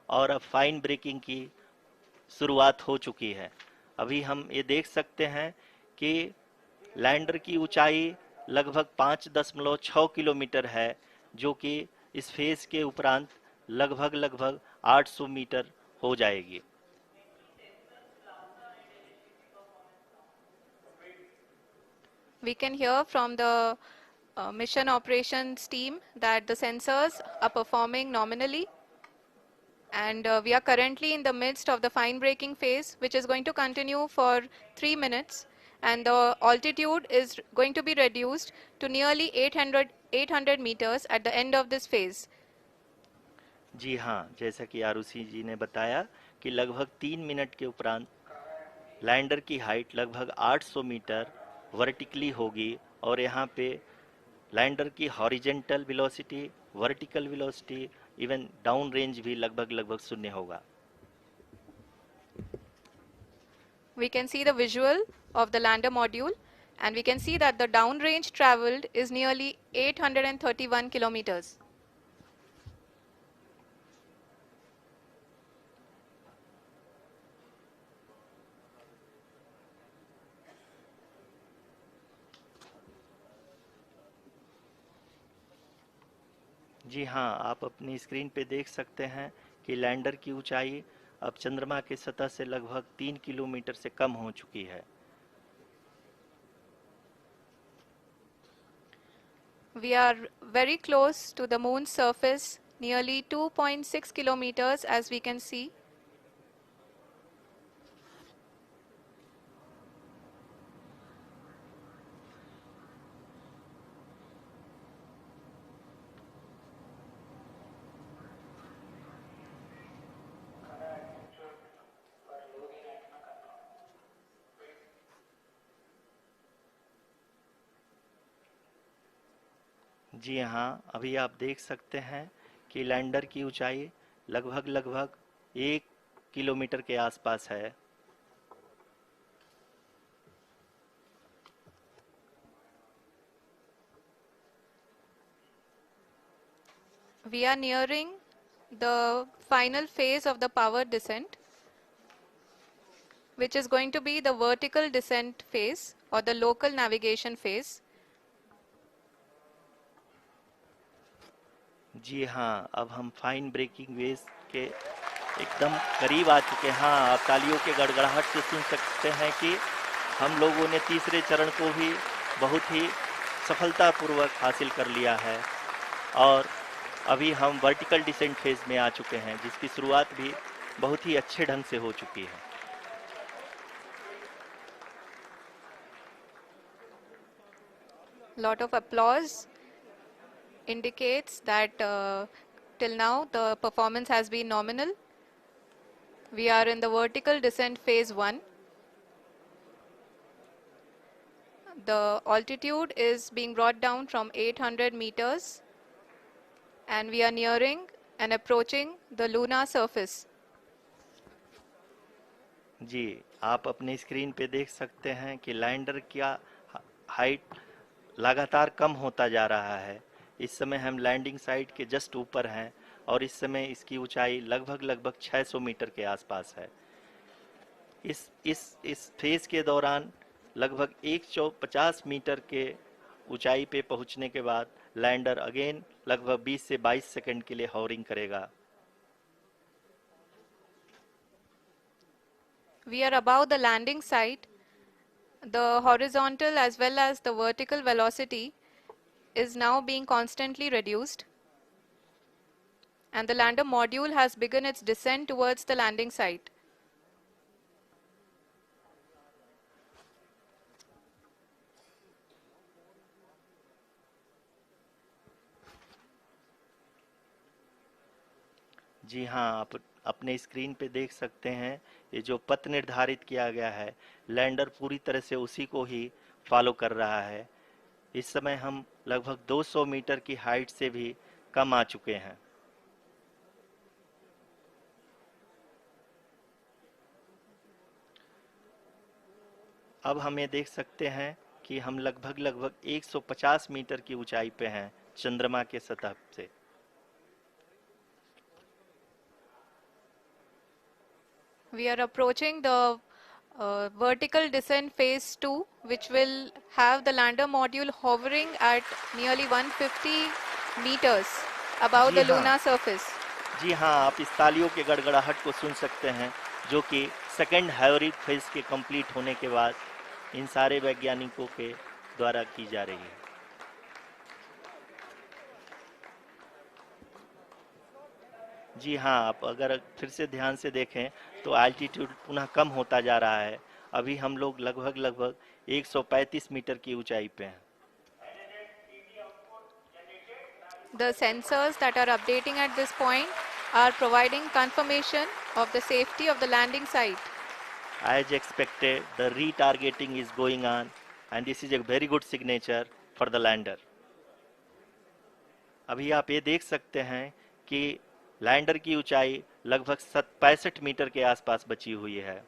और अब fine breaking की शुरुआत हो चुकी है। अभी हम ये देख सकते हैं कि लैंडर की ऊंचाई लगभग 5.6 किलोमीटर है, जो कि इस फेज के उपरांत लगभग लगभग 800 मीटर हो जाएगी। We can hear from the mission operations team that the sensors are performing nominally, and we are currently in the midst of the fine braking phase, which is going to continue for 3 minutes, and the altitude is going to be reduced to nearly 800 meters at the end of this phase. जी हाँ, जैसा कि आरुषि जी ने बताया कि लगभग 3 minute के उपरांत lander की हाइट लगभग 800 मीटर वर्टिकली होगी, और यहाँ पे लैंडर की horizontal velocity, vertical velocity, even down range भी लगभग लगभग शून्य होगा। We can see the visual of the lander module, and we can see that the downrange traveled is nearly 831 kilometers. जी हाँ, आप अपनी स्क्रीन पे देख सकते हैं कि लैंडर की ऊंचाई अब चंद्रमा की सतह से लगभग 3 किलोमीटर से कम हो चुकी है। We are very close to the moon's surface, nearly 2.6 kilometers as we can see. जी हाँ, अभी आप देख सकते हैं कि लैंडर की ऊंचाई लगभग लगभग 1 किलोमीटर के आसपास है। We are nearing the final phase of the power descent, which is going to be the vertical descent phase or the local navigation phase. जी हाँ, अब हम फाइन ब्रेकिंग वेव के एकदम करीब आ चुके हैं। हाँ, आप तालियों के गड़गड़ाहट से सुन सकते हैं कि हम लोगों ने तीसरे चरण को भी बहुत ही सफलतापूर्वक हासिल कर लिया है, और अभी हम वर्टिकल डिसेंट फेज में आ चुके हैं, जिसकी शुरुआत भी बहुत ही अच्छे ढंग से हो चुकी है। Lot of applause indicates that till now the performance has been nominal. We are in the vertical descent phase 1. The altitude is being brought down from 800 meters, and we are nearing and approaching the lunar surface. जी, आप अपने screen पे देख सकते हैं कि lander का height लगातार कम होता जा रहा है। इस समय हम लैंडिंग साइट के जस्ट ऊपर हैं, और इस समय इसकी ऊंचाई लगभग लगभग 600 मीटर के आसपास है। इस फेज के दौरान लगभग 150 मीटर के ऊंचाई पे पहुंचने के बाद लैंडर अगेन लगभग 20 से 22 सेकंड के लिए हॉवरिंग करेगा। We are above the landing site. The horizontal as well as the vertical velocity is now being constantly reduced, and the lander module has begun its descent towards the landing site. जी हाँ, आप अपने screen पे देख सकते हैं, ये जो पथ निर्धारित किया गया है, लैंडर पूरी तरह से उसी को ही फॉलो कर रहा है। इस समय हम लगभग 200 मीटर की हाइट से भी कम आ चुके हैं। अब हम ये देख सकते हैं कि हम लगभग लगभग 150 मीटर की ऊंचाई पे हैं चंद्रमा के सतह से। We are approaching the vertical descent phase 2, which will have the lander module hovering at nearly 150 meters above ji the हाँ, lunar surface. जी हाँ, आप इस तालियों के गड़गड़ाहट को सुन सकते हैं, जो कि सेकंड हाइब्रिड फेज के कंप्लीट होने के बाद इन सारे वैज्ञानिकों के द्वारा की जा रही है। जी हाँ, आप अगर फिर से ध्यान से देखें तो एल्टीट्यूड पुनः कम होता जा रहा है। अभी हम लोग लगभग 135 मीटर की ऊंचाई पे हैं। The sensors that are updating at this point are providing confirmation of the safety of the landing site. As expected, the retargeting is going on, and this is a very good signature for the lander. अभी आप ये देख सकते हैं कि lander की ऊंचाई लगभग 65 मीटर के आसपास बची हुई है।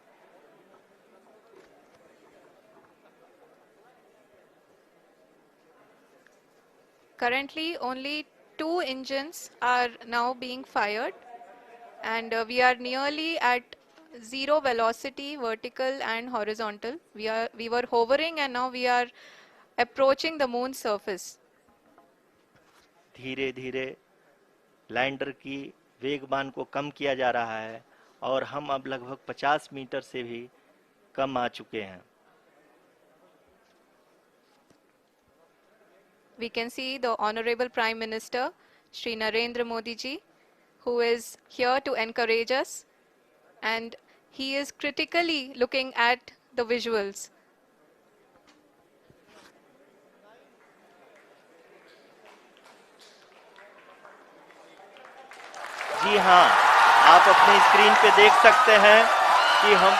Currently, only 2 engines are now being fired, and we are nearly at zero velocity, vertical and horizontal. We were hovering, and now we are approaching the moon's surface. धीरे धीरे लैंडर की वेगमान को कम किया जा रहा है और हम अब लगभग 50 मीटर से भी कम आ चुके हैं। We can see the Honorable Prime Minister, Shri Narendra Modi ji, who is here to encourage us, and he is critically looking at the visuals. जी हाँ, आप अपने स्क्रीन पे देख सकते हैं कि हम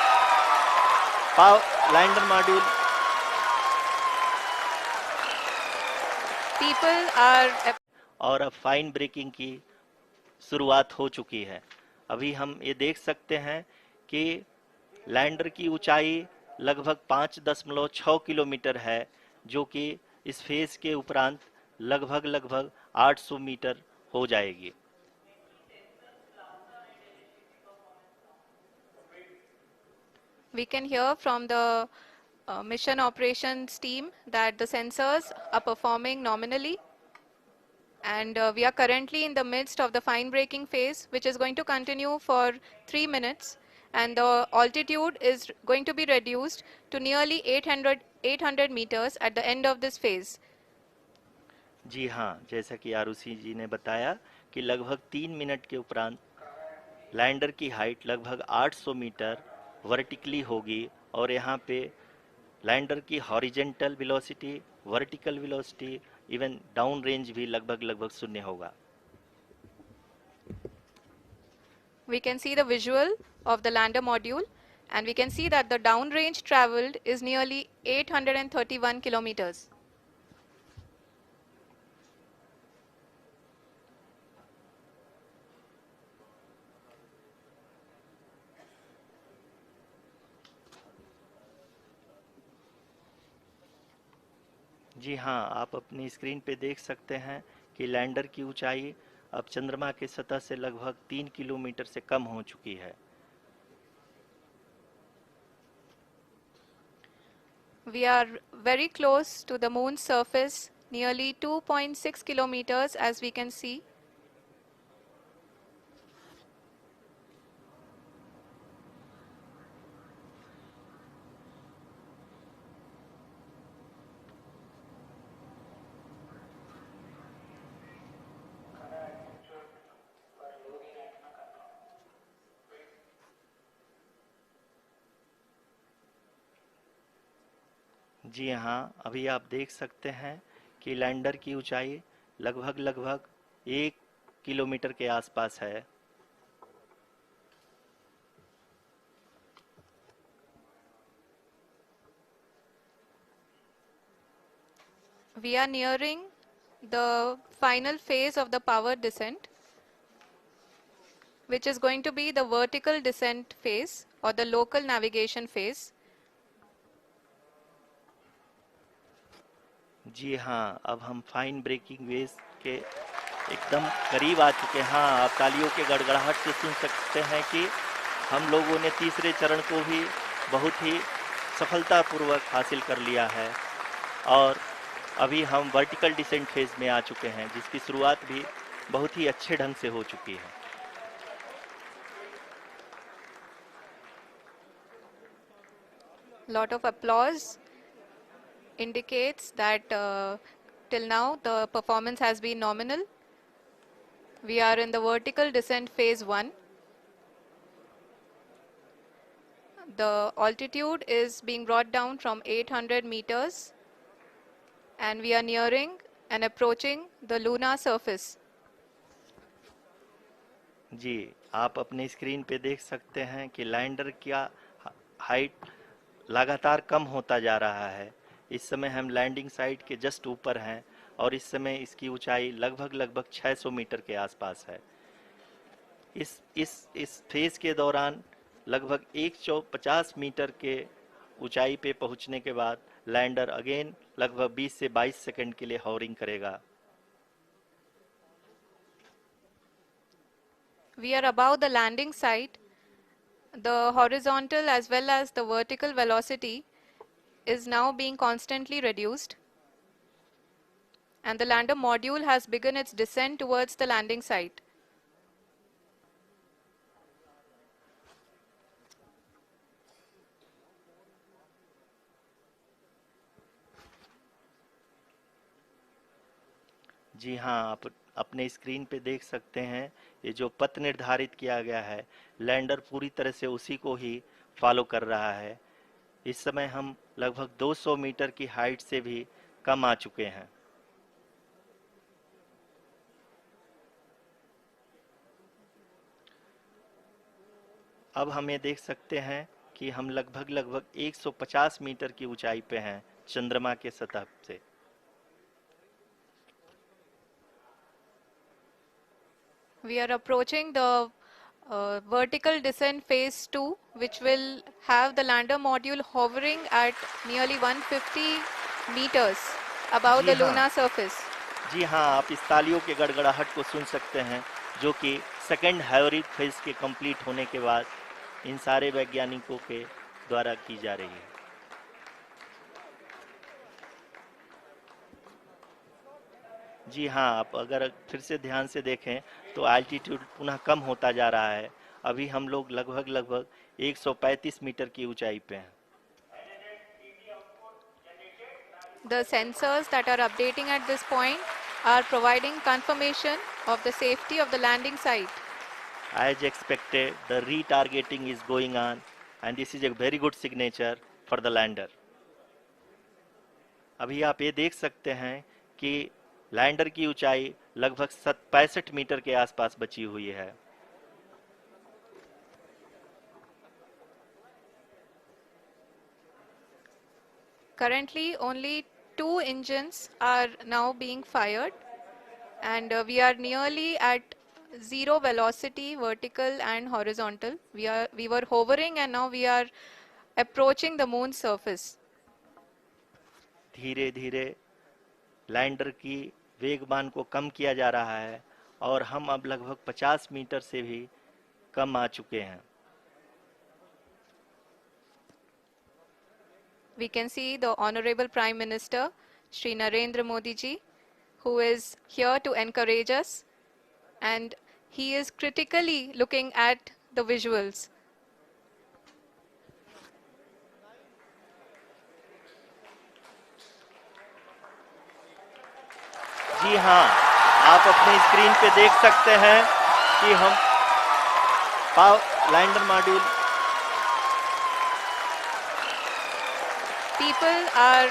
लैंडर मॉड्यूल People are और अब फाइन ब्रेकिंग की शुरुआत हो चुकी है। अभी हम ये देख सकते हैं कि लैंडर की ऊंचाई लगभग 5.6 किलोमीटर है, जो कि इस फेज के उपरांत लगभग 800 मीटर हो जाएगी। We can hear from the mission operations team that the sensors are performing nominally, and we are currently in the midst of the fine braking phase, which is going to continue for 3 minutes, and the altitude is going to be reduced to nearly 800 meters at the end of this phase. जी हाँ, जैसा कि आरुषि जी ने बताया कि लगभग 3 minute के उपरांत lander की हाइट लगभग 800 मीटर वर्टिकली होगी और यहाँ पे लैंडर की horizontal velocity, vertical velocity, even down range भी लगभग शून्य होगा। We can see the visual of the lander module, and we can see that the downrange traveled is nearly 831 kilometers. जी हाँ, आप अपनी स्क्रीन पे देख सकते हैं कि लैंडर की ऊंचाई अब चंद्रमा की सतह से लगभग 3 किलोमीटर से कम हो चुकी है। We are very close to the moon's surface, nearly 2.6 kilometers, as we can see. जी हाँ, अभी आप देख सकते हैं कि लैंडर की ऊंचाई लगभग 1 किलोमीटर के आसपास है। We are nearing the final phase of the power descent, which is going to be the vertical descent phase or the local navigation phase. जी हाँ, अब हम फाइन ब्रेकिंग वेज के एकदम करीब आ चुके हैं। हाँ, आप तालियों के गड़गड़ाहट से सुन सकते हैं कि हम लोगों ने तीसरे चरण को भी बहुत ही सफलतापूर्वक हासिल कर लिया है और अभी हम वर्टिकल डिसेंट फेज में आ चुके हैं, जिसकी शुरुआत भी बहुत ही अच्छे ढंग से हो चुकी है। Lot of applause indicates that till now the performance has been nominal. We are in the vertical descent phase 1. The altitude is being brought down from 800 meters and we are nearing and approaching the lunar surface. जी, आप अपने screen पे देख सकते हैं कि lander का height लगातार कम होता जा रहा है। इस समय हम लैंडिंग साइट के जस्ट ऊपर हैं और इस समय इसकी ऊंचाई लगभग 600 मीटर के आसपास है। इस फेज के दौरान लगभग 150 मीटर के ऊंचाई पे पहुंचने के बाद लैंडर अगेन लगभग 20 से 22 सेकंड के लिए हॉवरिंग करेगा। We are above the landing site. The horizontal as well as the vertical velocity is now being constantly reduced. And the lander module has begun its descent towards the landing site. जी हाँ, आप अपने screen पे देख सकते हैं ये जो पथ निर्धारित किया गया है, लैंडर पूरी तरह से उसी को ही फॉलो कर रहा है। इस समय हम लगभग 200 मीटर की हाइट से भी कम आ चुके हैं। अब हम ये देख सकते हैं कि हम लगभग 150 मीटर की ऊंचाई पे हैं चंद्रमा के सतह से। We are approaching the vertical descent phase 2, which will have the lander module hovering at nearly 150 meters above ji the हाँ, lunar surface. जी हाँ, आप इस तालियों के गड़गड़ाहट को सुन सकते हैं, जो कि सेकंड हाइब्रिड फेज के कंप्लीट होने के बाद इन सारे वैज्ञानिकों के द्वारा की जा रही है। जी हाँ, आप अगर फिर से ध्यान से देखें तो एल्टीट्यूड पुनः कम होता जा रहा है। अभी हम लोग लगभग 135 मीटर की ऊंचाई पे हैं। The sensors that are updating at this point are providing confirmation of the safety of the landing site. As expected, the retargeting is going on and this is a very good signature for the lander. अभी आप ये देख सकते हैं कि lander की ऊंचाई लगभग 65 मीटर के आसपास बची हुई है। Currently, only 2 engines are now being fired, and we are nearly at zero velocity, vertical and horizontal. We were hovering, and now we are approaching the moon's surface. धीरे धीरे लैंडर की वेगमान को कम किया जा रहा है और हम अब लगभग 50 मीटर से भी कम आ चुके हैं। We can see the Honorable Prime Minister, Shri Narendra Modi ji, who is here to encourage us, and he is critically looking at the visuals. जी हाँ, आप अपने स्क्रीन पे देख सकते हैं कि हम लैंडर मॉड्यूल People are